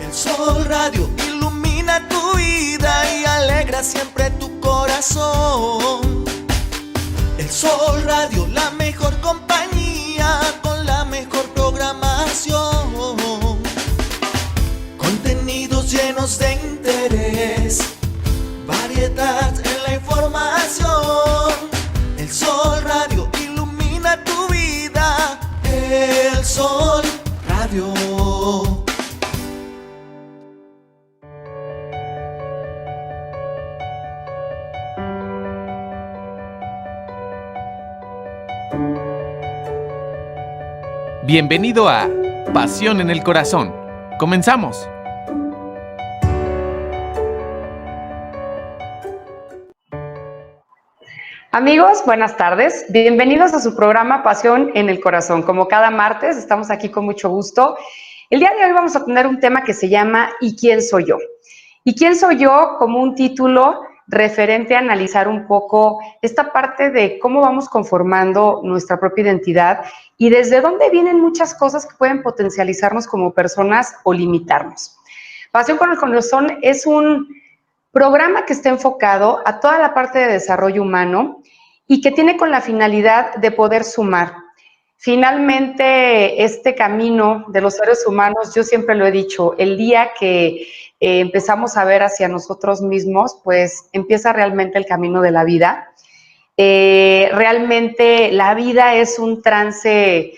El Sol Radio ilumina tu vida y alegra siempre tu corazón. El Sol Radio, la mejor compañía con la mejor programación. Contenidos llenos de interés, variedad en la información. El Sol Radio ilumina tu vida. El Sol Radio. Bienvenido a Pasión en el Corazón. ¡Comenzamos! Amigos, buenas tardes. Bienvenidos a su programa Pasión en el Corazón. Como cada martes, estamos aquí con mucho gusto. El día de hoy vamos a tener un tema que se llama ¿Y quién soy yo? ¿Y quién soy yo? Como un título referente a analizar un poco esta parte de cómo vamos conformando nuestra propia identidad y desde dónde vienen muchas cosas que pueden potencializarnos como personas o limitarnos. Pasión con el Corazón es un programa que está enfocado a toda la parte de desarrollo humano y que tiene con la finalidad de poder sumar. Finalmente, este camino de los seres humanos, yo siempre lo he dicho, el día que empezamos a ver hacia nosotros mismos, pues empieza realmente el camino de la vida. Realmente la vida es un trance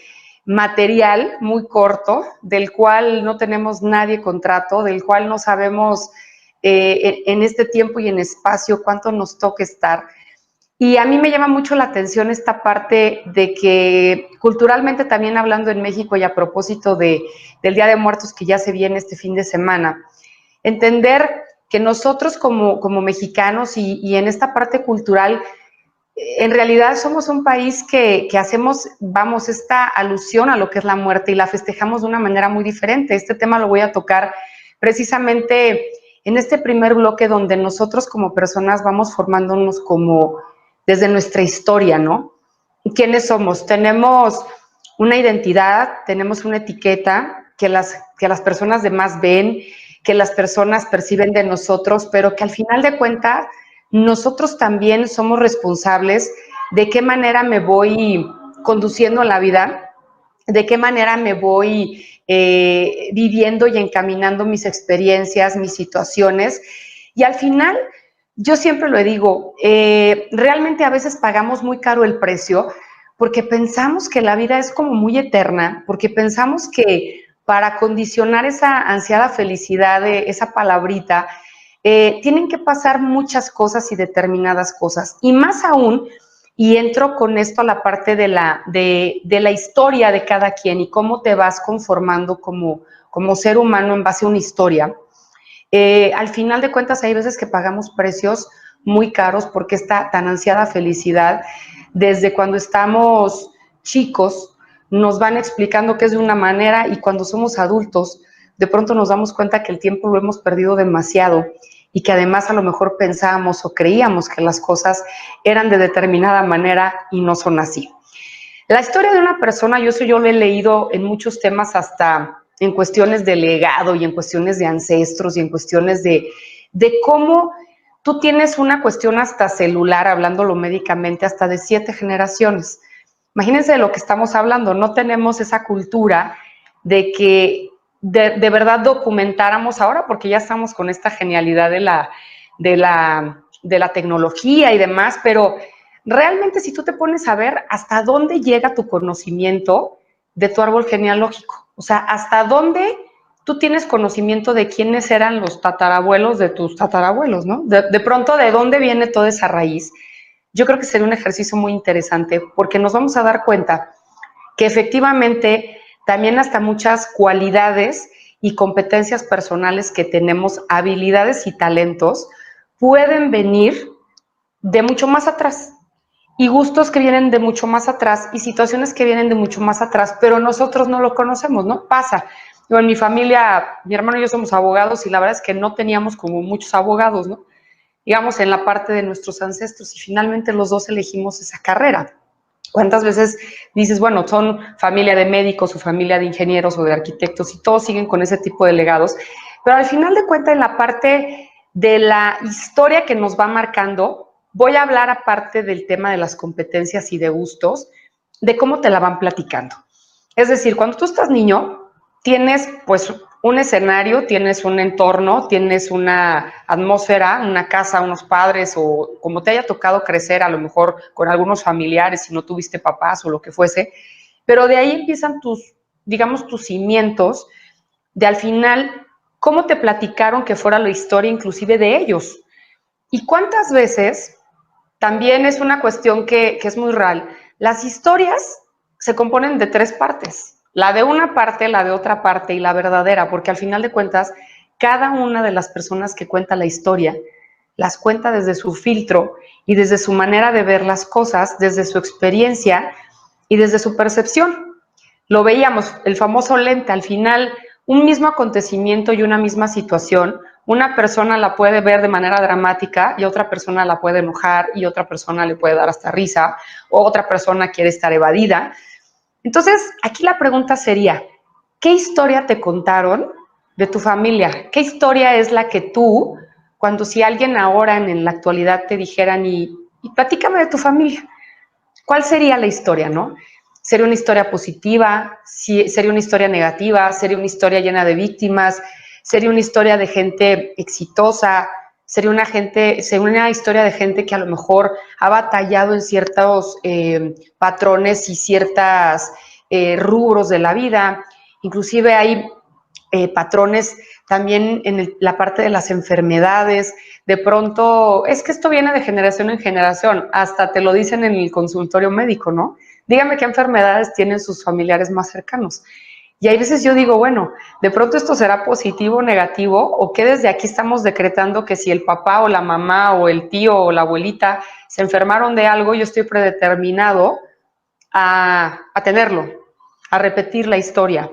material muy corto, del cual no tenemos nadie contrato, del cual no sabemos en este tiempo y en espacio cuánto nos toca estar. Y a mí me llama mucho la atención esta parte de que culturalmente también hablando en México y a propósito del Día de Muertos que ya se viene este fin de semana, entender que nosotros como mexicanos y en esta parte cultural, en realidad somos un país que hacemos, vamos, esta alusión a lo que es la muerte y la festejamos de una manera muy diferente. Este tema lo voy a tocar precisamente en este primer bloque donde nosotros como personas vamos formándonos como desde nuestra historia, ¿no? ¿Quiénes somos? Tenemos una identidad, tenemos una etiqueta que las personas demás ven, que las personas perciben de nosotros, pero que al final de cuentas nosotros también somos responsables de qué manera me voy conduciendo en la vida, de qué manera me voy viviendo y encaminando mis experiencias, mis situaciones. Y al final, yo siempre lo digo, realmente a veces pagamos muy caro el precio porque pensamos que la vida es como muy eterna, porque pensamos que para condicionar esa ansiada felicidad, esa palabrita, tienen que pasar muchas cosas y determinadas cosas. Y más aún, y entro con esto a la parte de la historia de cada quien y cómo te vas conformando como ser humano en base a una historia. Al final de cuentas hay veces que pagamos precios muy caros porque esta tan ansiada felicidad, desde cuando estamos chicos, nos van explicando que es de una manera y cuando somos adultos, de pronto nos damos cuenta que el tiempo lo hemos perdido demasiado y que además a lo mejor pensábamos o creíamos que las cosas eran de determinada manera y no son así. La historia de una persona, yo lo he leído en muchos temas, hasta en cuestiones de legado y en cuestiones de ancestros y en cuestiones de cómo tú tienes una cuestión hasta celular, hablándolo médicamente, hasta de 7 generaciones. Imagínense de lo que estamos hablando, no tenemos esa cultura de que de verdad documentáramos ahora, porque ya estamos con esta genialidad de la tecnología y demás, pero realmente si tú te pones a ver hasta dónde llega tu conocimiento de tu árbol genealógico, o sea, hasta dónde tú tienes conocimiento de quiénes eran los tatarabuelos de tus tatarabuelos, ¿no? De pronto, ¿de dónde viene toda esa raíz? Yo creo que sería un ejercicio muy interesante porque nos vamos a dar cuenta que efectivamente también hasta muchas cualidades y competencias personales que tenemos, habilidades y talentos, pueden venir de mucho más atrás, y gustos que vienen de mucho más atrás, y situaciones que vienen de mucho más atrás, pero nosotros no lo conocemos, ¿no? Pasa. Yo, en mi familia, mi hermano y yo somos abogados, y la verdad es que no teníamos como muchos abogados, ¿no? Digamos, en la parte de nuestros ancestros, y finalmente los dos elegimos esa carrera. ¿Cuántas veces dices, bueno, son familia de médicos o familia de ingenieros o de arquitectos y todos siguen con ese tipo de legados? Pero al final de cuentas, en la parte de la historia que nos va marcando, voy a hablar aparte del tema de las competencias y de gustos, de cómo te la van platicando. Es decir, cuando tú estás niño, tienes pues un escenario, tienes un entorno, tienes una atmósfera, una casa, unos padres o como te haya tocado crecer, a lo mejor con algunos familiares, si no tuviste papás o lo que fuese, pero de ahí empiezan tus, digamos, tus cimientos de al final cómo te platicaron que fuera la historia inclusive de ellos. ¿Y cuántas veces? También es una cuestión que es muy real. Las historias se componen de 3 partes. La de una parte, la de otra parte y la verdadera, porque al final de cuentas, cada una de las personas que cuenta la historia las cuenta desde su filtro y desde su manera de ver las cosas, desde su experiencia y desde su percepción. Lo veíamos, el famoso lente, al final, un mismo acontecimiento y una misma situación, una persona la puede ver de manera dramática y otra persona la puede enojar y otra persona le puede dar hasta risa o otra persona quiere estar evadida. Entonces, aquí la pregunta sería, ¿qué historia te contaron de tu familia? ¿Qué historia es la que tú, cuando si alguien ahora en la actualidad te dijeran y platícame de tu familia? ¿Cuál sería la historia, no? ¿Sería una historia positiva? ¿Sería una historia negativa? ¿Sería una historia llena de víctimas? ¿Sería una historia de gente exitosa? ¿Sería una historia de gente que a lo mejor ha batallado en ciertos patrones y ciertos rubros de la vida? Inclusive hay patrones también en la parte de las enfermedades. De pronto, es que esto viene de generación en generación, hasta te lo dicen en el consultorio médico, ¿no? Dígame qué enfermedades tienen sus familiares más cercanos. Y hay veces yo digo, bueno, de pronto esto será positivo o negativo, o que desde aquí estamos decretando que si el papá o la mamá o el tío o la abuelita se enfermaron de algo, yo estoy predeterminado a tenerlo, a repetir la historia.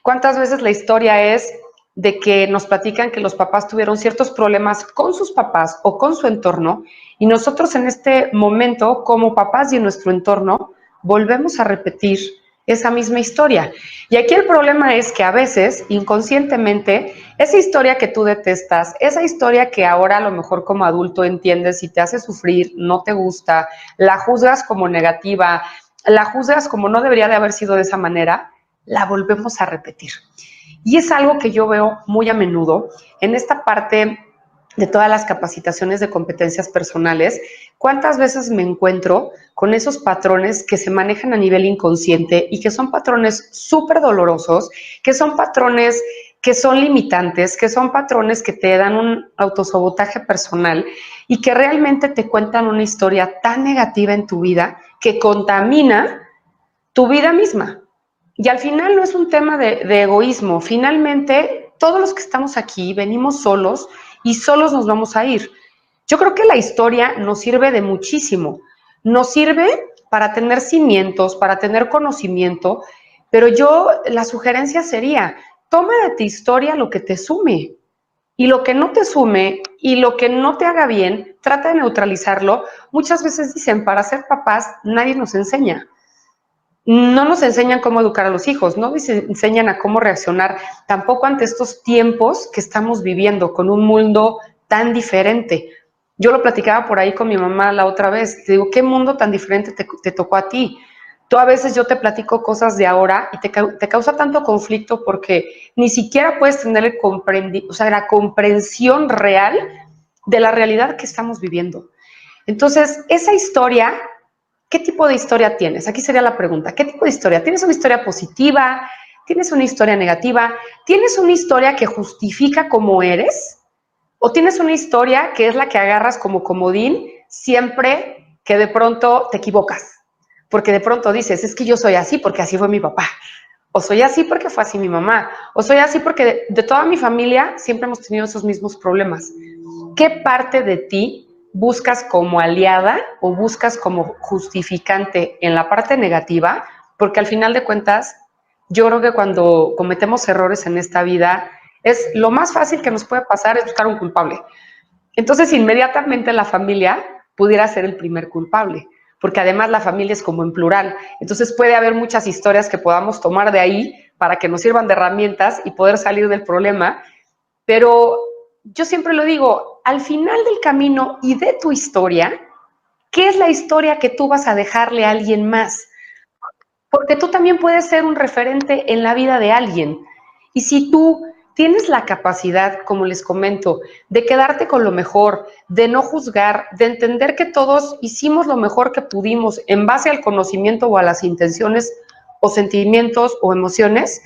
¿Cuántas veces la historia es de que nos platican que los papás tuvieron ciertos problemas con sus papás o con su entorno y nosotros en este momento, como papás y en nuestro entorno, volvemos a repetir esa misma historia? Y aquí el problema es que a veces, inconscientemente, esa historia que tú detestas, esa historia que ahora a lo mejor como adulto entiendes y te hace sufrir, no te gusta, la juzgas como negativa, la juzgas como no debería de haber sido de esa manera, la volvemos a repetir. Y es algo que yo veo muy a menudo en esta parte de todas las capacitaciones de competencias personales. ¿Cuántas veces me encuentro con esos patrones que se manejan a nivel inconsciente y que son patrones súper dolorosos, que son patrones que son limitantes, que son patrones que te dan un autosabotaje personal y que realmente te cuentan una historia tan negativa en tu vida que contamina tu vida misma? Y al final no es un tema de egoísmo. Finalmente, todos los que estamos aquí venimos solos y solos nos vamos a ir. Yo creo que la historia nos sirve de muchísimo. Nos sirve para tener cimientos, para tener conocimiento, pero la sugerencia sería, toma de tu historia lo que te sume. Y lo que no te sume y lo que no te haga bien, trata de neutralizarlo. Muchas veces dicen, para ser papás nadie nos enseña. No nos enseñan cómo educar a los hijos, no nos enseñan a cómo reaccionar tampoco ante estos tiempos que estamos viviendo con un mundo tan diferente. Yo lo platicaba por ahí con mi mamá la otra vez, te digo, ¿qué mundo tan diferente te tocó a ti? Tú a veces yo te platico cosas de ahora y te causa tanto conflicto porque ni siquiera puedes tener la comprensión real de la realidad que estamos viviendo. Entonces, esa historia, ¿qué tipo de historia tienes? Aquí sería la pregunta. ¿Qué tipo de historia? ¿Tienes una historia positiva? ¿Tienes una historia negativa? ¿Tienes una historia que justifica cómo eres? ¿O tienes una historia que es la que agarras como comodín siempre que de pronto te equivocas? Porque de pronto dices, es que yo soy así porque así fue mi papá. O soy así porque fue así mi mamá. O soy así porque de toda mi familia siempre hemos tenido esos mismos problemas. ¿Qué parte de ti buscas como aliada o buscas como justificante en la parte negativa? Porque al final de cuentas, yo creo que cuando cometemos errores en esta vida, es lo más fácil que nos puede pasar es buscar un culpable. Entonces, inmediatamente la familia pudiera ser el primer culpable, porque además la familia es como en plural. Entonces puede haber muchas historias que podamos tomar de ahí para que nos sirvan de herramientas y poder salir del problema. pero yo siempre lo digo, al final del camino y de tu historia, ¿qué es la historia que tú vas a dejarle a alguien más? Porque tú también puedes ser un referente en la vida de alguien. Y si tú tienes la capacidad, como les comento, de quedarte con lo mejor, de no juzgar, de entender que todos hicimos lo mejor que pudimos en base al conocimiento o a las intenciones o sentimientos o emociones,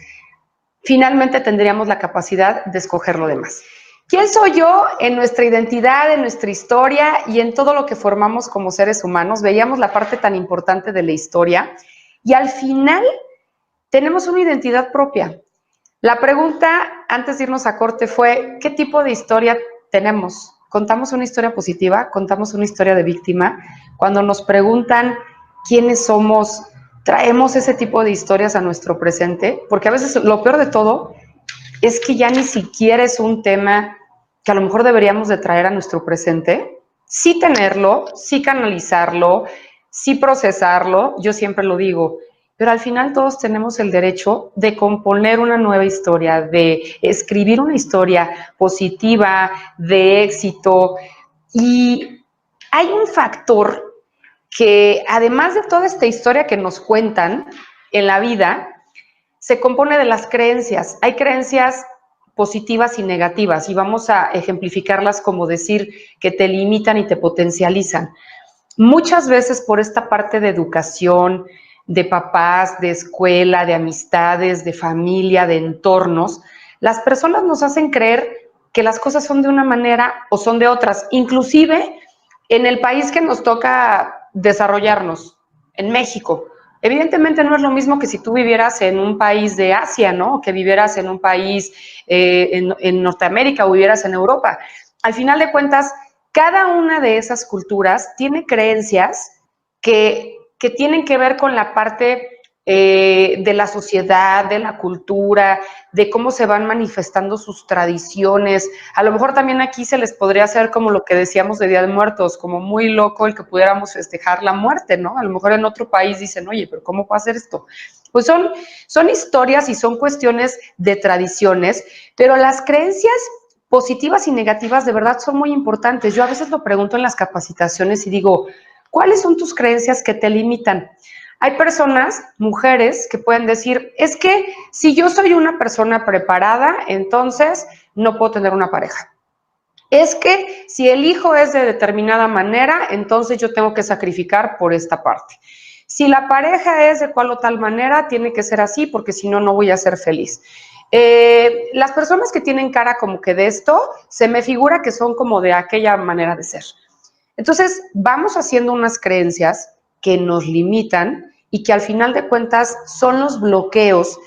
finalmente tendríamos la capacidad de escoger lo demás. ¿Quién soy yo en nuestra identidad, en nuestra historia y en todo lo que formamos como seres humanos? Veíamos la parte tan importante de la historia y al final tenemos una identidad propia. La pregunta antes de irnos a corte fue, ¿qué tipo de historia tenemos? ¿Contamos una historia positiva? ¿Contamos una historia de víctima? Cuando nos preguntan quiénes somos, ¿traemos ese tipo de historias a nuestro presente? Porque a veces lo peor de todo es que ya ni siquiera es un tema que a lo mejor deberíamos de traer a nuestro presente. Sí tenerlo, sí canalizarlo, sí procesarlo, yo siempre lo digo, pero al final todos tenemos el derecho de componer una nueva historia, de escribir una historia positiva, de éxito. Y hay un factor que, además de toda esta historia que nos cuentan en la vida, se compone de las creencias. Hay creencias positivas y negativas, y vamos a ejemplificarlas como decir que te limitan y te potencializan. Muchas veces por esta parte de educación, de papás, de escuela, de amistades, de familia, de entornos, las personas nos hacen creer que las cosas son de una manera o son de otras, inclusive en el país que nos toca desarrollarnos, en México. Evidentemente no es lo mismo que si tú vivieras en un país de Asia, ¿no? Que vivieras en un país en Norteamérica o vivieras en Europa. Al final de cuentas, cada una de esas culturas tiene creencias que tienen que ver con la parte de la sociedad, de la cultura, de cómo se van manifestando sus tradiciones. A lo mejor también aquí se les podría hacer como lo que decíamos de Día de Muertos, como muy loco el que pudiéramos festejar la muerte, ¿no? A lo mejor en otro país dicen, oye, pero ¿cómo puede hacer esto? Pues son historias y son cuestiones de tradiciones, pero las creencias positivas y negativas de verdad son muy importantes. Yo a veces lo pregunto en las capacitaciones y digo, ¿cuáles son tus creencias que te limitan? Hay personas, mujeres, que pueden decir, es que si yo soy una persona preparada, entonces no puedo tener una pareja. Es que si el hijo es de determinada manera, entonces yo tengo que sacrificar por esta parte. Si la pareja es de cual o tal manera, tiene que ser así, porque si no, no voy a ser feliz. Las personas que tienen cara como que de esto, se me figura que son como de aquella manera de ser. Entonces, vamos haciendo unas creencias que nos limitan y que al final de cuentas son los bloqueos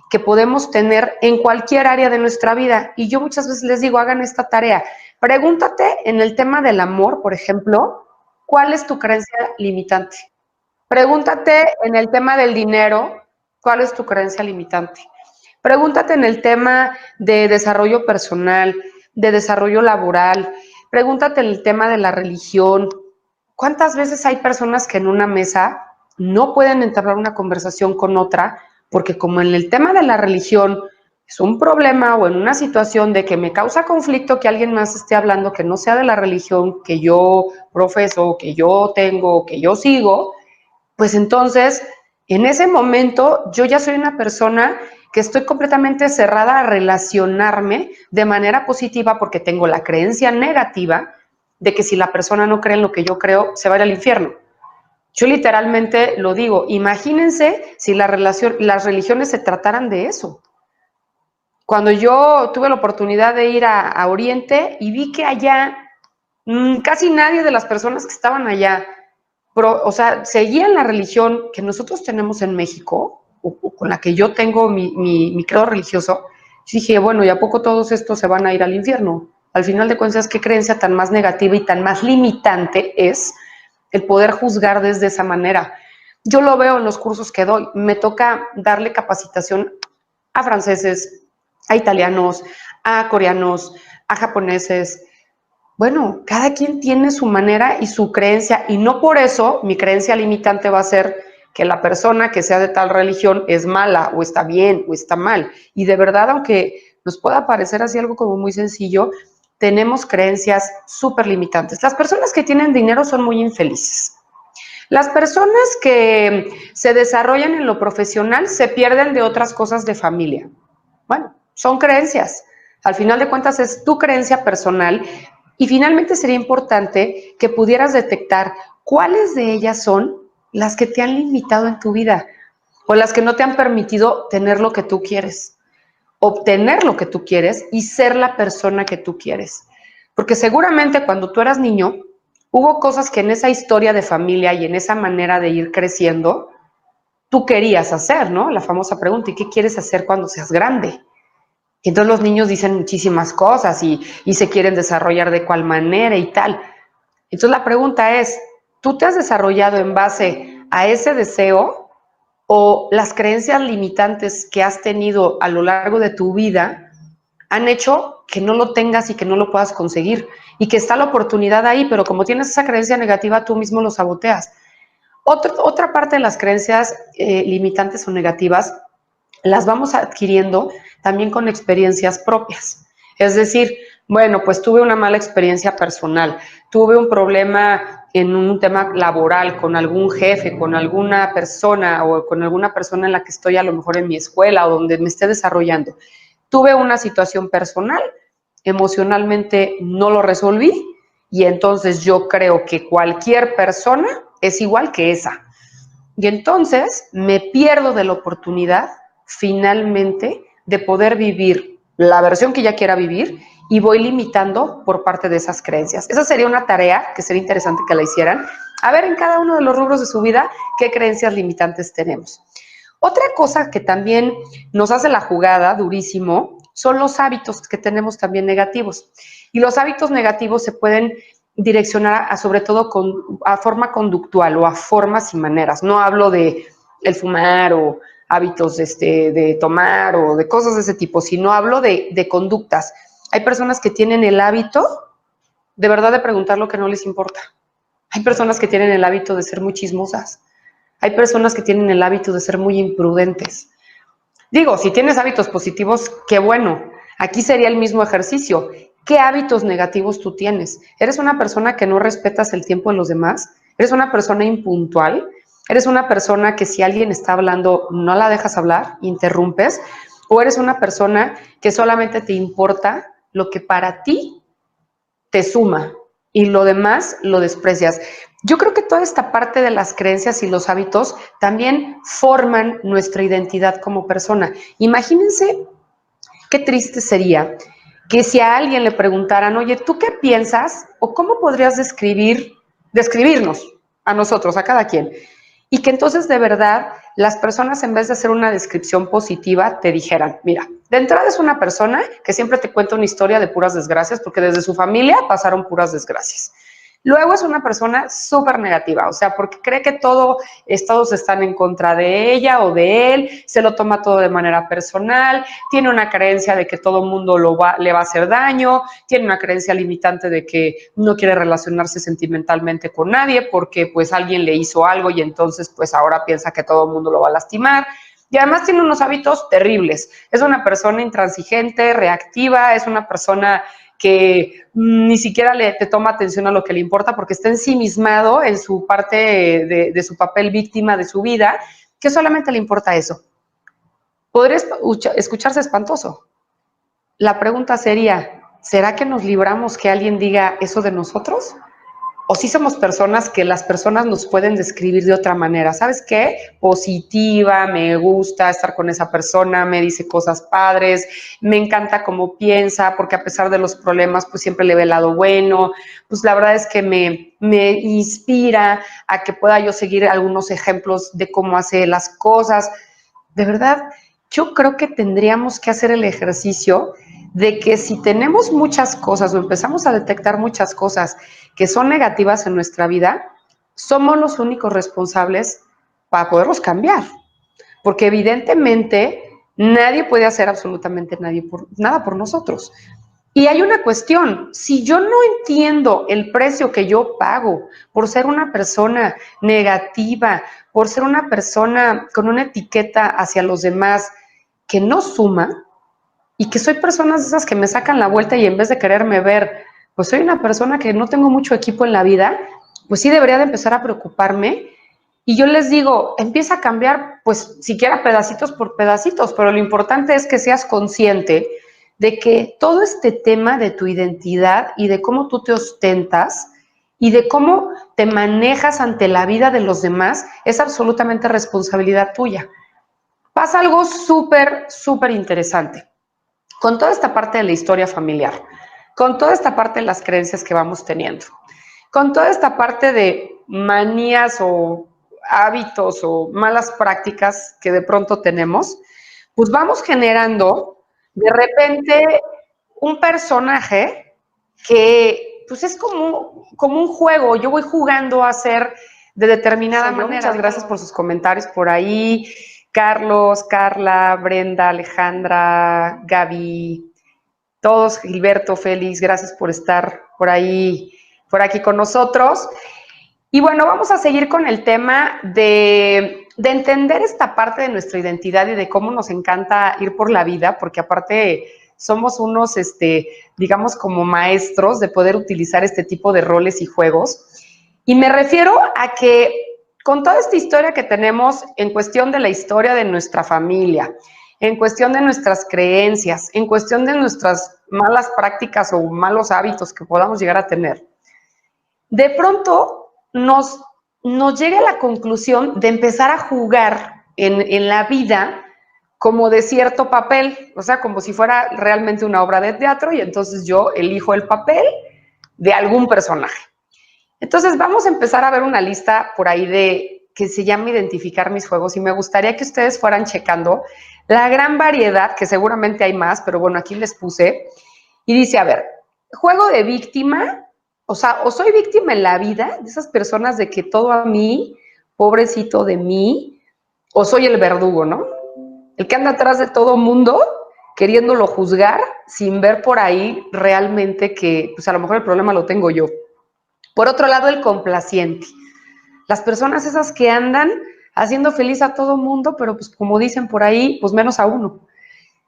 que podemos tener en cualquier área de nuestra vida. Y yo muchas veces les digo, hagan esta tarea. Pregúntate en el tema del amor, por ejemplo, ¿cuál es tu creencia limitante? Pregúntate en el tema del dinero, ¿cuál es tu creencia limitante? Pregúntate en el tema de desarrollo personal, de desarrollo laboral. Pregúntate en el tema de la religión. ¿Cuántas veces hay personas que en una mesa no pueden entablar una conversación con otra porque como en el tema de la religión es un problema o en una situación de que me causa conflicto que alguien más esté hablando que no sea de la religión que yo profeso, que yo tengo, que yo sigo, pues entonces en ese momento yo ya soy una persona que estoy completamente cerrada a relacionarme de manera positiva porque tengo la creencia negativa de que si la persona no cree en lo que yo creo, se va a ir al infierno. Yo literalmente lo digo, imagínense si las religiones se trataran de eso. Cuando yo tuve la oportunidad de ir a Oriente y vi que allá casi nadie de las personas que estaban allá, seguían la religión que nosotros tenemos en México, o con la que yo tengo mi credo religioso, yo dije, bueno, ¿y a poco todos estos se van a ir al infierno? Al final de cuentas, ¿qué creencia tan más negativa y tan más limitante es el poder juzgar desde esa manera? Yo lo veo en los cursos que doy. Me toca darle capacitación a franceses, a italianos, a coreanos, a japoneses. Bueno, cada quien tiene su manera y su creencia, y no por eso mi creencia limitante va a ser que la persona que sea de tal religión es mala, o está bien, o está mal. Y de verdad, aunque nos pueda parecer así algo como muy sencillo, tenemos creencias súper limitantes. Las personas que tienen dinero son muy infelices. Las personas que se desarrollan en lo profesional se pierden de otras cosas de familia. Bueno, son creencias. Al final de cuentas es tu creencia personal y finalmente sería importante que pudieras detectar cuáles de ellas son las que te han limitado en tu vida o las que no te han permitido tener lo que tú quieres, obtener lo que tú quieres y ser la persona que tú quieres. Porque seguramente cuando tú eras niño, hubo cosas que en esa historia de familia y en esa manera de ir creciendo, tú querías hacer, ¿no? La famosa pregunta, ¿y qué quieres hacer cuando seas grande? Y entonces los niños dicen muchísimas cosas y se quieren desarrollar de cuál manera y tal. Entonces la pregunta es, ¿tú te has desarrollado en base a ese deseo o las creencias limitantes que has tenido a lo largo de tu vida han hecho que no lo tengas y que no lo puedas conseguir? Y que está la oportunidad ahí, pero como tienes esa creencia negativa, tú mismo lo saboteas. Otra parte de las creencias limitantes o negativas las vamos adquiriendo también con experiencias propias. Es decir, bueno, pues tuve una mala experiencia personal, tuve un problema en un tema laboral con algún jefe, con alguna persona o con alguna persona en la que estoy a lo mejor en mi escuela o donde me esté desarrollando. Tuve una situación personal, emocionalmente no lo resolví y entonces yo creo que cualquier persona es igual que esa. Y entonces me pierdo de la oportunidad finalmente de poder vivir la versión que ya quiera vivir y voy limitando por parte de esas creencias. Esa sería una tarea que sería interesante que la hicieran. A ver en cada uno de los rubros de su vida qué creencias limitantes tenemos. Otra cosa que también nos hace la jugada durísimo son los hábitos que tenemos también negativos. Y los hábitos negativos se pueden direccionar sobre todo a forma conductual o a formas y maneras. No hablo de el fumar o hábitos de tomar o de cosas de ese tipo, sino hablo de conductas. Hay personas que tienen el hábito de verdad de preguntar lo que no les importa. Hay personas que tienen el hábito de ser muy chismosas. Hay personas que tienen el hábito de ser muy imprudentes. Digo, si tienes hábitos positivos, qué bueno. Aquí sería el mismo ejercicio. ¿Qué hábitos negativos tú tienes? ¿Eres una persona que no respetas el tiempo de los demás? ¿Eres una persona impuntual? ¿Eres una persona que si alguien está hablando no la dejas hablar, interrumpes? ¿O eres una persona que solamente te importa lo que para ti te suma y lo demás lo desprecias? Yo creo que toda esta parte de las creencias y los hábitos también forman nuestra identidad como persona. Imagínense qué triste sería que si a alguien le preguntaran, oye, ¿tú qué piensas? ¿O cómo podrías describirnos a nosotros, a cada quien? Y que entonces de verdad las personas en vez de hacer una descripción positiva te dijeran, mira, de entrada es una persona que siempre te cuenta una historia de puras desgracias porque desde su familia pasaron puras desgracias. Luego es una persona súper negativa, o sea, porque cree que todos están en contra de ella o de él, se lo toma todo de manera personal, tiene una creencia de que todo el mundo le va a hacer daño, tiene una creencia limitante de que no quiere relacionarse sentimentalmente con nadie porque pues alguien le hizo algo y entonces pues ahora piensa que todo el mundo lo va a lastimar. Y además tiene unos hábitos terribles. Es una persona intransigente, reactiva, es una persona que ni siquiera te toma atención a lo que le importa porque está ensimismado en su parte de su papel víctima de su vida, que solamente le importa eso. Podría escucharse espantoso. La pregunta sería, ¿será que nos libramos que alguien diga eso de nosotros? ¿O sí somos personas que las personas nos pueden describir de otra manera? ¿Sabes qué? Positiva, me gusta estar con esa persona, me dice cosas padres, me encanta cómo piensa, porque a pesar de los problemas, pues siempre le ve el lado bueno. Pues la verdad es que me inspira a que pueda yo seguir algunos ejemplos de cómo hace las cosas. De verdad, yo creo que tendríamos que hacer el ejercicio de que si tenemos muchas cosas o empezamos a detectar muchas cosas que son negativas en nuestra vida, somos los únicos responsables para poderlos cambiar. Porque evidentemente nadie puede hacer absolutamente nada por nosotros. Y hay una cuestión, si yo no entiendo el precio que yo pago por ser una persona negativa, por ser una persona con una etiqueta hacia los demás que no suma, y que soy personas de esas que me sacan la vuelta y en vez de quererme ver, pues soy una persona que no tengo mucho equipo en la vida, pues sí debería de empezar a preocuparme. Y yo les digo, empieza a cambiar, pues siquiera pedacitos por pedacitos, pero lo importante es que seas consciente de que todo este tema de tu identidad y de cómo tú te ostentas y de cómo te manejas ante la vida de los demás es absolutamente responsabilidad tuya. Pasa algo súper, súper interesante. Con toda esta parte de la historia familiar, con toda esta parte de las creencias que vamos teniendo, con toda esta parte de manías o hábitos o malas prácticas que de pronto tenemos, pues vamos generando de repente un personaje que pues es como un juego. Yo voy jugando a ser de determinada manera. Muchas gracias por sus comentarios por ahí. Carlos, Carla, Brenda, Alejandra, Gaby, todos, Gilberto, Félix, gracias por estar por ahí, por aquí con nosotros. Y bueno, vamos a seguir con el tema de entender esta parte de nuestra identidad y de cómo nos encanta ir por la vida, porque aparte somos unos, digamos, como maestros de poder utilizar este tipo de roles y juegos. Y me refiero a que con toda esta historia que tenemos en cuestión de la historia de nuestra familia, en cuestión de nuestras creencias, en cuestión de nuestras malas prácticas o malos hábitos que podamos llegar a tener, de pronto nos llega a la conclusión de empezar a jugar en la vida como de cierto papel, o sea, como si fuera realmente una obra de teatro y entonces yo elijo el papel de algún personaje. Entonces vamos a empezar a ver una lista por ahí de que se llama Identificar mis juegos y me gustaría que ustedes fueran checando la gran variedad, que seguramente hay más, pero bueno, aquí les puse. Y dice, a ver, juego de víctima, o sea, o soy víctima en la vida, de esas personas de que todo a mí, pobrecito de mí, o soy el verdugo, ¿no? El que anda atrás de todo mundo queriéndolo juzgar sin ver por ahí realmente que, pues a lo mejor el problema lo tengo yo. Por otro lado, el complaciente. Las personas esas que andan haciendo feliz a todo mundo, pero pues como dicen por ahí, pues menos a uno.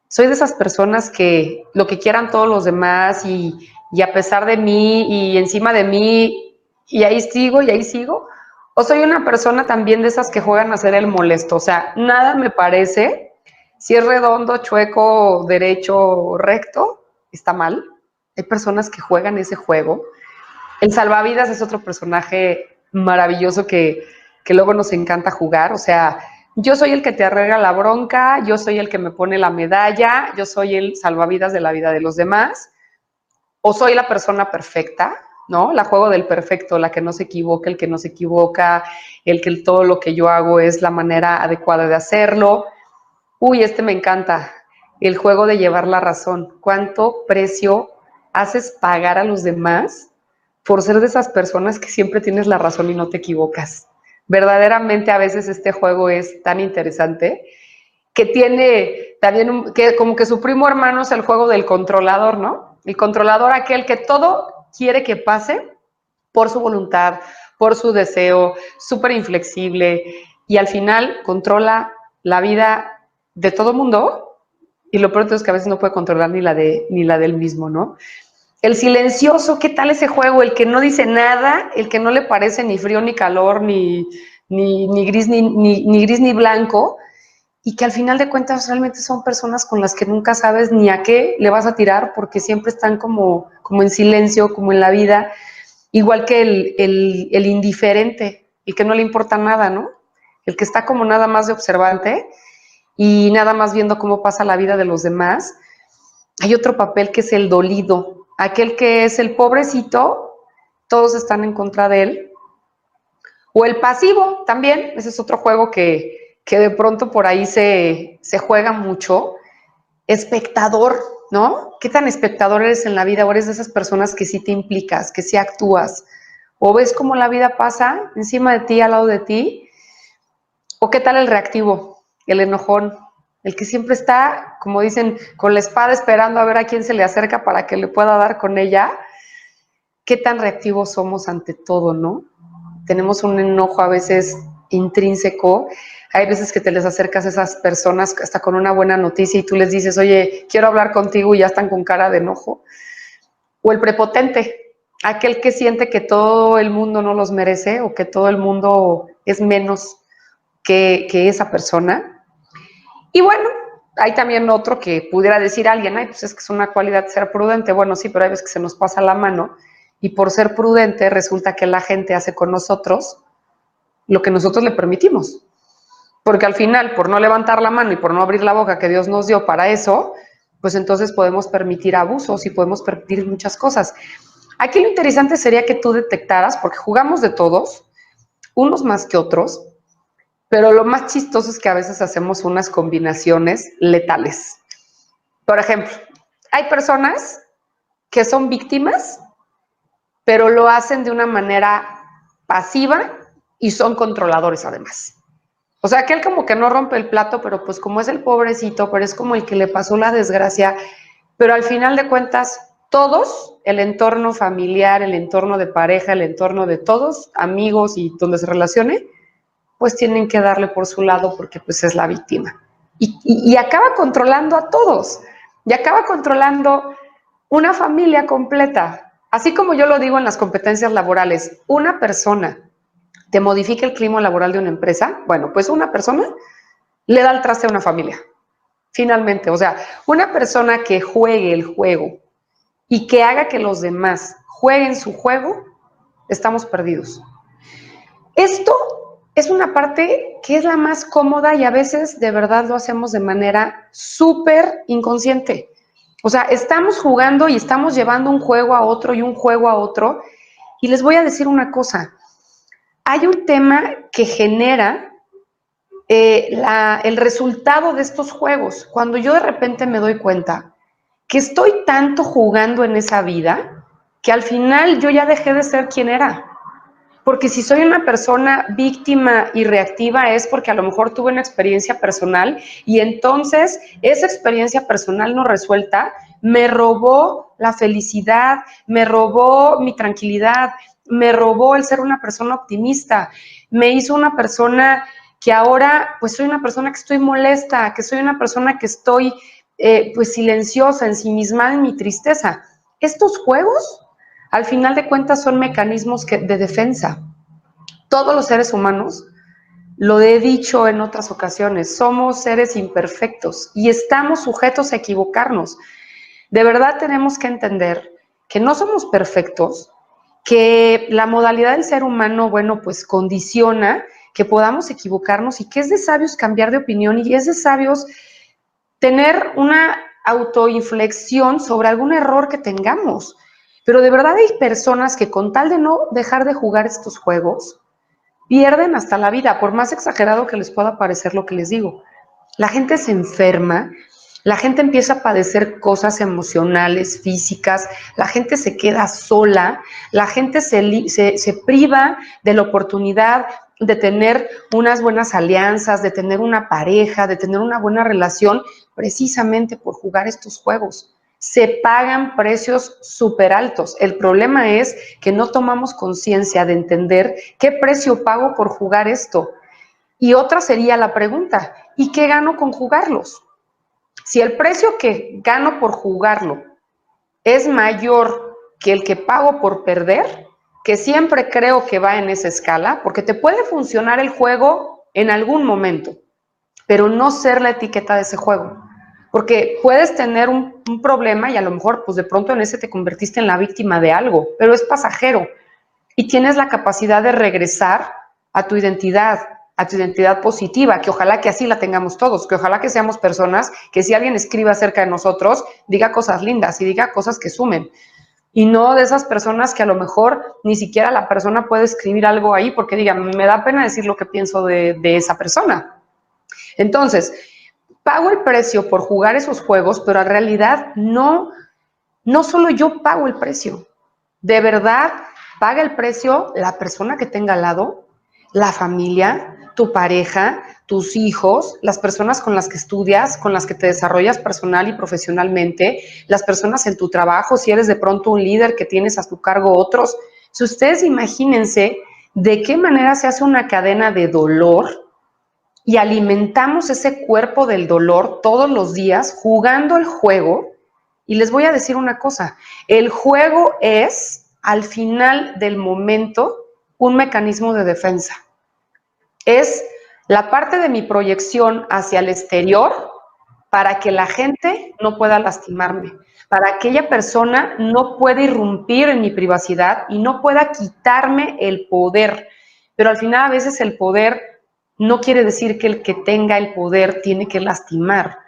Soy de esas personas que lo que quieran todos los demás y a pesar de mí y encima de mí y ahí sigo y ahí sigo. O soy una persona también de esas que juegan a ser el molesto. O sea, nada me parece, si es redondo, chueco, derecho, recto, está mal. Hay personas que juegan ese juego. El salvavidas es otro personaje maravilloso que luego nos encanta jugar. O sea, yo soy el que te arregla la bronca, yo soy el que me pone la medalla, yo soy el salvavidas de la vida de los demás. O soy la persona perfecta, ¿no? La juego del perfecto, la que no se equivoca, el que no se equivoca, el que todo lo que yo hago es la manera adecuada de hacerlo. Uy, me encanta. El juego de llevar la razón. ¿Cuánto precio haces pagar a los demás por ser de esas personas que siempre tienes la razón y no te equivocas? Verdaderamente a veces este juego es tan interesante que tiene también que como que su primo hermano es el juego del controlador, ¿no? El controlador, aquel que todo quiere que pase por su voluntad, por su deseo, súper inflexible y al final controla la vida de todo mundo y lo peor es que a veces no puede controlar ni la del mismo, ¿no? El silencioso, ¿qué tal ese juego? El que no dice nada, el que no le parece ni frío ni calor, ni gris ni gris ni blanco, y que al final de cuentas realmente son personas con las que nunca sabes ni a qué le vas a tirar porque siempre están como en silencio, como en la vida, igual que el indiferente, el que no le importa nada, ¿no? El que está como nada más de observante y nada más viendo cómo pasa la vida de los demás. Hay otro papel que es el dolido, aquel que es el pobrecito, todos están en contra de él. O el pasivo también, ese es otro juego que de pronto por ahí se juega mucho. Espectador, ¿no? ¿Qué tan espectador eres en la vida? O eres de esas personas que sí te implicas, que sí actúas, o ves cómo la vida pasa encima de ti, al lado de ti. ¿O qué tal el reactivo, el enojón? El que siempre está, como dicen, con la espada esperando a ver a quién se le acerca para que le pueda dar con ella. ¿Qué tan reactivos somos ante todo, no? Tenemos un enojo a veces intrínseco. Hay veces que te les acercas a esas personas hasta con una buena noticia y tú les dices, oye, quiero hablar contigo y ya están con cara de enojo. O el prepotente, aquel que siente que todo el mundo no los merece o que todo el mundo es menos que esa persona. Y bueno, hay también otro que pudiera decir alguien, ay, pues es que es una cualidad ser prudente. Bueno, sí, pero hay veces que se nos pasa la mano y por ser prudente resulta que la gente hace con nosotros lo que nosotros le permitimos. Porque al final, por no levantar la mano y por no abrir la boca que Dios nos dio para eso, pues entonces podemos permitir abusos y podemos permitir muchas cosas. Aquí lo interesante sería que tú detectaras, porque jugamos de todos, unos más que otros, pero lo más chistoso es que a veces hacemos unas combinaciones letales. Por ejemplo, hay personas que son víctimas, pero lo hacen de una manera pasiva y son controladores además. O sea, aquel como que no rompe el plato, pero pues como es el pobrecito, pero es como el que le pasó la desgracia, pero al final de cuentas, todos, el entorno familiar, el entorno de pareja, el entorno de todos, amigos y donde se relacione, pues tienen que darle por su lado porque pues es la víctima. Y acaba controlando a todos, y acaba controlando una familia completa. Así como yo lo digo en las competencias laborales, una persona te modifica el clima laboral de una empresa, bueno, pues una persona le da el traste a una familia, finalmente. O sea, una persona que juegue el juego y que haga que los demás jueguen su juego, estamos perdidos. Esto es una parte que es la más cómoda y a veces de verdad lo hacemos de manera súper inconsciente. O sea, estamos jugando y estamos llevando un juego a otro y un juego a otro. Y les voy a decir una cosa. Hay un tema que genera el resultado de estos juegos. Cuando yo de repente me doy cuenta que estoy tanto jugando en esa vida que al final yo ya dejé de ser quien era. Porque si soy una persona víctima y reactiva es porque a lo mejor tuve una experiencia personal y entonces esa experiencia personal no resuelta me robó la felicidad, me robó mi tranquilidad, me robó el ser una persona optimista, me hizo una persona que ahora pues soy una persona que estoy molesta, que soy una persona que estoy pues silenciosa, ensimismada en mi tristeza. Estos juegos al final de cuentas son mecanismos de defensa. Todos los seres humanos, lo he dicho en otras ocasiones, somos seres imperfectos y estamos sujetos a equivocarnos. De verdad tenemos que entender que no somos perfectos, que la modalidad del ser humano, bueno, pues condiciona que podamos equivocarnos y que es de sabios cambiar de opinión y es de sabios tener una autoinflexión sobre algún error que tengamos. Pero de verdad hay personas que con tal de no dejar de jugar estos juegos, pierden hasta la vida, por más exagerado que les pueda parecer lo que les digo. La gente se enferma, la gente empieza a padecer cosas emocionales, físicas, la gente se queda sola, la gente se priva de la oportunidad de tener unas buenas alianzas, de tener una pareja, de tener una buena relación, precisamente por jugar estos juegos. Se pagan precios súper altos. El problema es que no tomamos conciencia de entender qué precio pago por jugar esto. Y otra sería la pregunta, ¿y qué gano con jugarlos? Si el precio que gano por jugarlo es mayor que el que pago por perder, que siempre creo que va en esa escala, porque te puede funcionar el juego en algún momento, pero no ser la etiqueta de ese juego. Porque puedes tener un problema y a lo mejor pues de pronto en ese te convertiste en la víctima de algo, pero es pasajero y tienes la capacidad de regresar a tu identidad positiva, que ojalá que así la tengamos todos, que ojalá que seamos personas que si alguien escribe acerca de nosotros, diga cosas lindas y diga cosas que sumen. Y no de esas personas que a lo mejor ni siquiera la persona puede escribir algo ahí porque diga, me da pena decir lo que pienso de esa persona. Entonces, pago el precio por jugar esos juegos, pero en realidad no solo yo pago el precio. De verdad, paga el precio la persona que tenga al lado, la familia, tu pareja, tus hijos, las personas con las que estudias, con las que te desarrollas personal y profesionalmente, las personas en tu trabajo, si eres de pronto un líder que tienes a tu cargo otros. Si ustedes imagínense de qué manera se hace una cadena de dolor y alimentamos ese cuerpo del dolor todos los días jugando el juego. Y les voy a decir una cosa, el juego es, al final del momento, un mecanismo de defensa. Es la parte de mi proyección hacia el exterior para que la gente no pueda lastimarme, para que aquella persona no pueda irrumpir en mi privacidad y no pueda quitarme el poder. Pero al final a veces el poder no quiere decir que el que tenga el poder tiene que lastimar.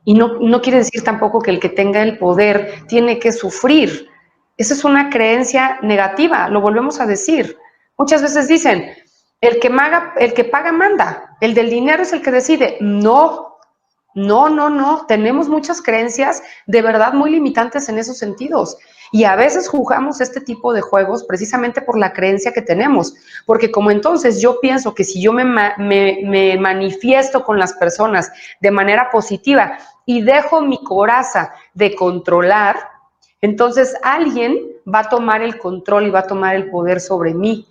Y no quiere decir tampoco que el que tenga el poder tiene que sufrir. Esa es una creencia negativa, lo volvemos a decir. Muchas veces dicen, el que paga manda, el del dinero es el que decide. No. Tenemos muchas creencias de verdad muy limitantes en esos sentidos. Y a veces jugamos este tipo de juegos precisamente por la creencia que tenemos. Porque como entonces yo pienso que si yo me manifiesto con las personas de manera positiva y dejo mi coraza de controlar, entonces alguien va a tomar el control y va a tomar el poder sobre mí.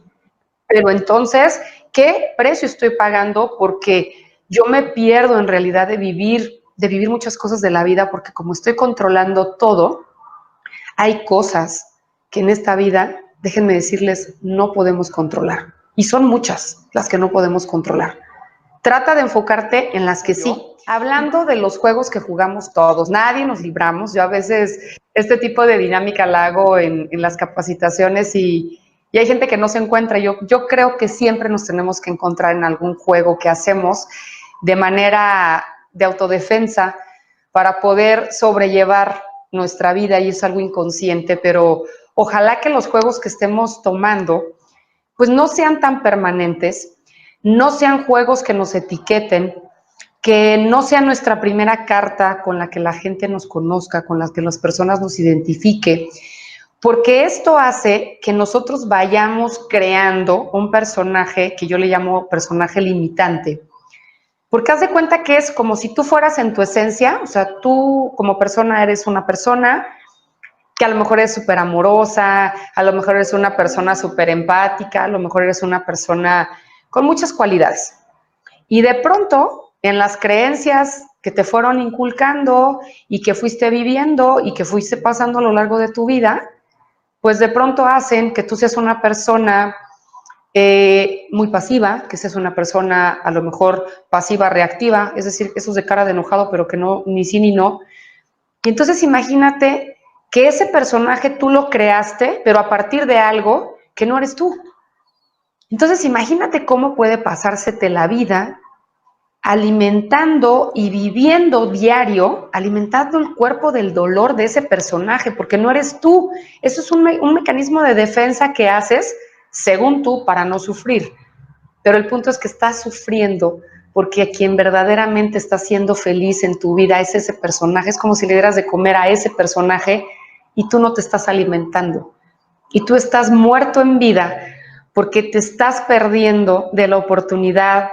Pero entonces, ¿qué precio estoy pagando? Porque yo me pierdo en realidad de vivir muchas cosas de la vida, porque como estoy controlando todo, hay cosas que en esta vida, déjenme decirles, no podemos controlar. Y son muchas las que no podemos controlar. Trata de enfocarte en las que sí. Hablando de los juegos que jugamos todos, nadie nos libramos. Yo a veces este tipo de dinámica la hago en las capacitaciones y hay gente que no se encuentra. Yo creo que siempre nos tenemos que encontrar en algún juego que hacemos de manera de autodefensa para poder sobrellevar nuestra vida, y es algo inconsciente, pero ojalá que los juegos que estemos tomando pues no sean tan permanentes, no sean juegos que nos etiqueten, que no sea nuestra primera carta con la que la gente nos conozca, con la que las personas nos identifiquen, porque esto hace que nosotros vayamos creando un personaje que yo le llamo personaje limitante. Porque haz de cuenta que es como si tú fueras en tu esencia, o sea, tú como persona eres una persona que a lo mejor es súper amorosa, a lo mejor eres una persona súper empática, a lo mejor eres una persona con muchas cualidades. Y de pronto, en las creencias que te fueron inculcando y que fuiste viviendo y que fuiste pasando a lo largo de tu vida, pues de pronto hacen que tú seas una persona muy pasiva, que seas una persona a lo mejor pasiva reactiva, es decir, eso es de cara de enojado, pero que no, ni sí ni no. Y entonces imagínate que ese personaje tú lo creaste, pero a partir de algo que no eres tú. Entonces imagínate cómo puede pasársete la vida alimentando y viviendo diario, alimentando el cuerpo del dolor de ese personaje, porque no eres tú. Eso es un mecanismo de defensa que haces según tú, para no sufrir. Pero el punto es que estás sufriendo porque quien verdaderamente está siendo feliz en tu vida es ese personaje. Es como si le dieras de comer a ese personaje y tú no te estás alimentando. Y tú estás muerto en vida porque te estás perdiendo de la oportunidad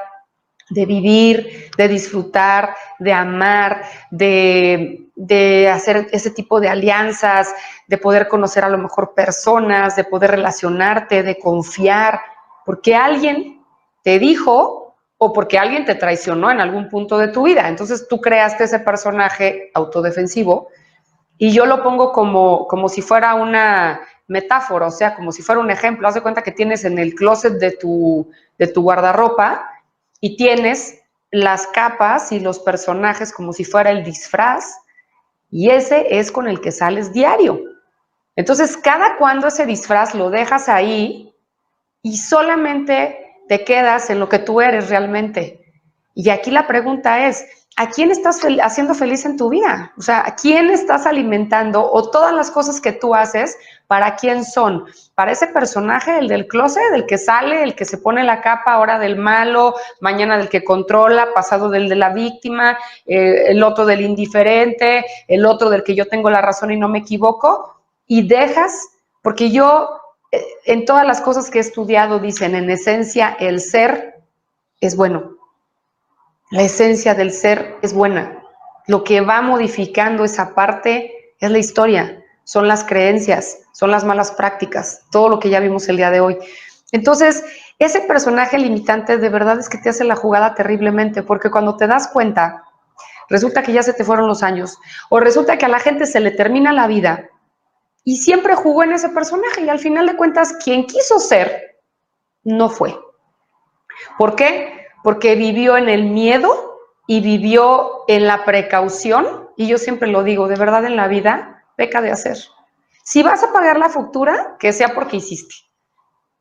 de vivir, de disfrutar, de amar, de hacer ese tipo de alianzas, de poder conocer a lo mejor personas, de poder relacionarte, de confiar, porque alguien te dijo o porque alguien te traicionó en algún punto de tu vida. Entonces tú creaste ese personaje autodefensivo y yo lo pongo como si fuera una metáfora, o sea, como si fuera un ejemplo. Haz de cuenta que tienes en el closet de tu guardarropa y tienes las capas y los personajes como si fuera el disfraz, y ese es con el que sales diario. Entonces, cada cuando ese disfraz lo dejas ahí y solamente te quedas en lo que tú eres realmente. Y aquí la pregunta es, ¿a quién estás haciendo feliz en tu vida? O sea, ¿a quién estás alimentando? O todas las cosas que tú haces, ¿para quién son? ¿Para ese personaje, el del closet, el que sale, el que se pone la capa ahora del malo, mañana del que controla, pasado del de la víctima, el otro del indiferente, el otro del que yo tengo la razón y no me equivoco? Y dejas, porque yo, en todas las cosas que he estudiado, dicen, en esencia, el ser es bueno. La esencia del ser es buena. Lo que va modificando esa parte es la historia, son las creencias, son las malas prácticas, todo lo que ya vimos el día de hoy. Entonces, ese personaje limitante de verdad es que te hace la jugada terriblemente, porque cuando te das cuenta, resulta que ya se te fueron los años, o resulta que a la gente se le termina la vida y siempre jugó en ese personaje y al final de cuentas quien quiso ser no fue. ¿Por qué? Porque vivió en el miedo y vivió en la precaución, y yo siempre lo digo, de verdad en la vida, peca de hacer. Si vas a pagar la factura, que sea porque hiciste.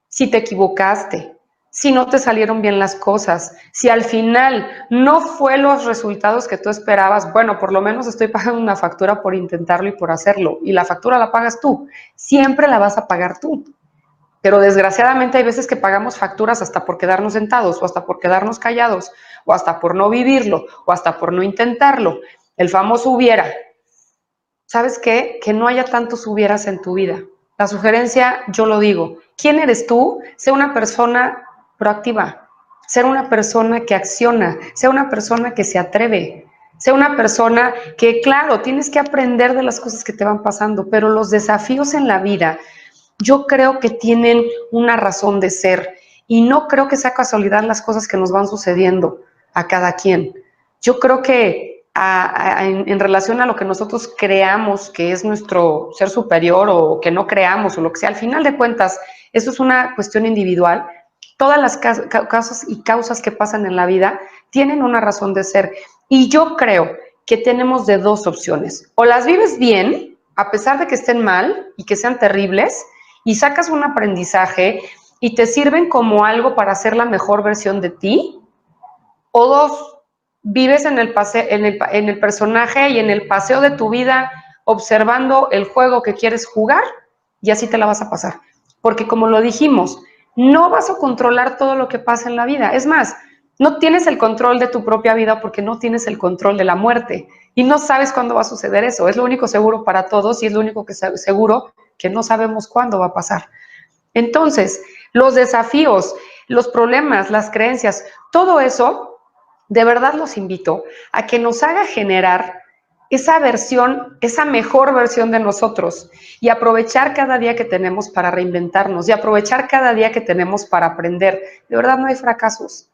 Si te equivocaste, si no te salieron bien las cosas, si al final no fue los resultados que tú esperabas, bueno, por lo menos estoy pagando una factura por intentarlo y por hacerlo, y la factura la pagas tú, siempre la vas a pagar tú. Pero desgraciadamente hay veces que pagamos facturas hasta por quedarnos sentados, o hasta por quedarnos callados, o hasta por no vivirlo, o hasta por no intentarlo. El famoso hubiera. ¿Sabes qué? Que no haya tantos hubieras en tu vida. La sugerencia, yo lo digo, ¿quién eres tú? Sé una persona proactiva, ser una persona que acciona, sea una persona que se atreve, sea una persona que, claro, tienes que aprender de las cosas que te van pasando, pero los desafíos en la vida, yo creo que tienen una razón de ser y no creo que sea casualidad las cosas que nos van sucediendo a cada quien. Yo creo que en relación a lo que nosotros creamos que es nuestro ser superior o que no creamos o lo que sea, al final de cuentas, eso es una cuestión individual. Todas las causas y causas que pasan en la vida tienen una razón de ser. Y yo creo que tenemos de dos opciones. O las vives bien, a pesar de que estén mal y que sean terribles, y sacas un aprendizaje y te sirven como algo para ser la mejor versión de ti. O dos, vives en el personaje y en el paseo de tu vida observando el juego que quieres jugar y así te la vas a pasar. Porque como lo dijimos, no vas a controlar todo lo que pasa en la vida. Es más, no tienes el control de tu propia vida porque no tienes el control de la muerte y no sabes cuándo va a suceder eso. Es lo único seguro para todos y es lo único que seguro que no sabemos cuándo va a pasar. Entonces, los desafíos, los problemas, las creencias, todo eso, de verdad los invito a que nos haga generar esa versión, esa mejor versión de nosotros y aprovechar cada día que tenemos para reinventarnos y aprovechar cada día que tenemos para aprender. De verdad no hay fracasos.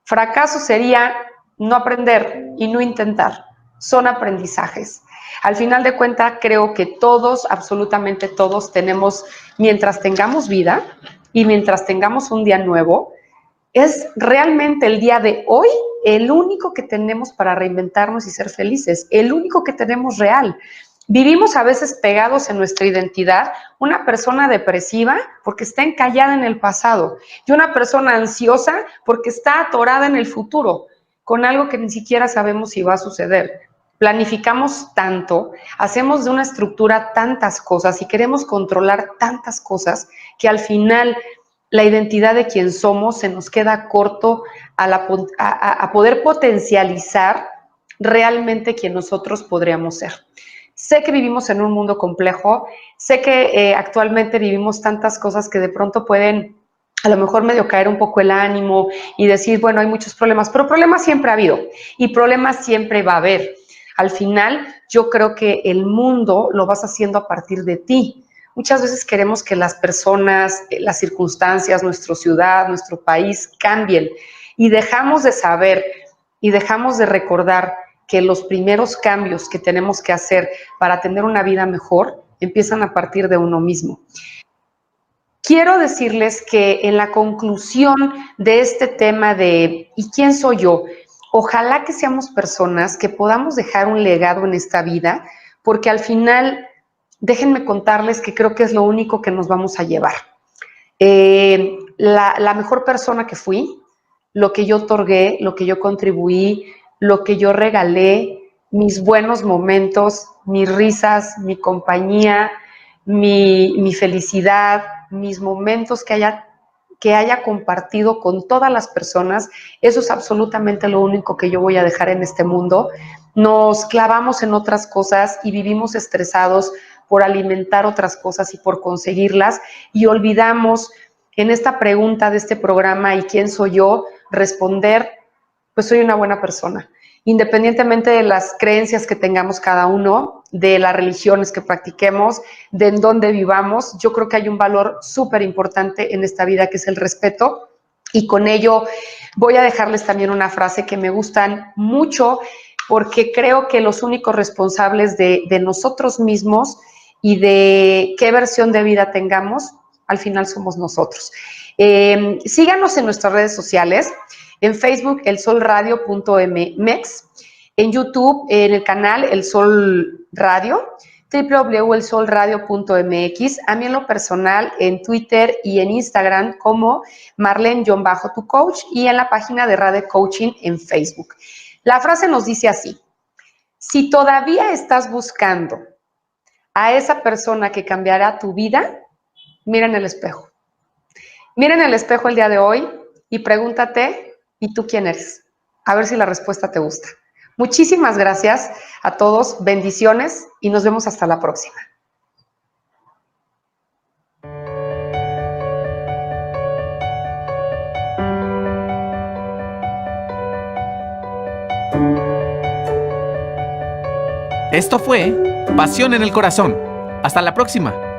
Fracaso sería no aprender y no intentar. Son aprendizajes. Al final de cuentas, creo que todos, absolutamente todos, tenemos, mientras tengamos vida y mientras tengamos un día nuevo, es realmente el día de hoy el único que tenemos para reinventarnos y ser felices, el único que tenemos real. Vivimos a veces pegados en nuestra identidad, una persona depresiva porque está encallada en el pasado y una persona ansiosa porque está atorada en el futuro, con algo que ni siquiera sabemos si va a suceder. Planificamos tanto, hacemos de una estructura tantas cosas y queremos controlar tantas cosas que al final la identidad de quien somos se nos queda corto a poder potencializar realmente quien nosotros podríamos ser. Sé que vivimos en un mundo complejo, sé que actualmente vivimos tantas cosas que de pronto pueden a lo mejor medio caer un poco el ánimo y decir, bueno, hay muchos problemas, pero problemas siempre ha habido y problemas siempre va a haber. Al final, yo creo que el mundo lo vas haciendo a partir de ti. Muchas veces queremos que las personas, las circunstancias, nuestra ciudad, nuestro país cambien y dejamos de saber y dejamos de recordar que los primeros cambios que tenemos que hacer para tener una vida mejor empiezan a partir de uno mismo. Quiero decirles que en la conclusión de este tema de ¿y quién soy yo? Ojalá que seamos personas que podamos dejar un legado en esta vida, porque al final, déjenme contarles que creo que es lo único que nos vamos a llevar. La mejor persona que fui, lo que yo otorgué, lo que yo contribuí, lo que yo regalé, mis buenos momentos, mis risas, mi compañía, mi felicidad, mis momentos que haya compartido con todas las personas, eso es absolutamente lo único que yo voy a dejar en este mundo. Nos clavamos en otras cosas y vivimos estresados por alimentar otras cosas y por conseguirlas y olvidamos en esta pregunta de este programa ¿y quién soy yo? Responder, pues soy una buena persona. Independientemente de las creencias que tengamos cada uno, de las religiones que practiquemos, de en dónde vivamos, yo creo que hay un valor súper importante en esta vida que es el respeto Y con ello voy a dejarles también una frase que me gustan mucho, porque creo que los únicos responsables de nosotros mismos y de qué versión de vida tengamos, al final somos nosotros. Síganos en nuestras redes sociales, en Facebook, elsolradio.mx, en YouTube, en el canal El Sol Radio, www.elsolradio.mx, a mí en lo personal en Twitter y en Instagram como Marlene-tu coach y en la página de Radio Coaching en Facebook. La frase nos dice así: si todavía estás buscando a esa persona que cambiará tu vida, mira en el espejo. Mira en el espejo el día de hoy y pregúntate, ¿y tú quién eres? A ver si la respuesta te gusta. Muchísimas gracias a todos, bendiciones y nos vemos hasta la próxima. Esto fue Pasión en el Corazón. Hasta la próxima.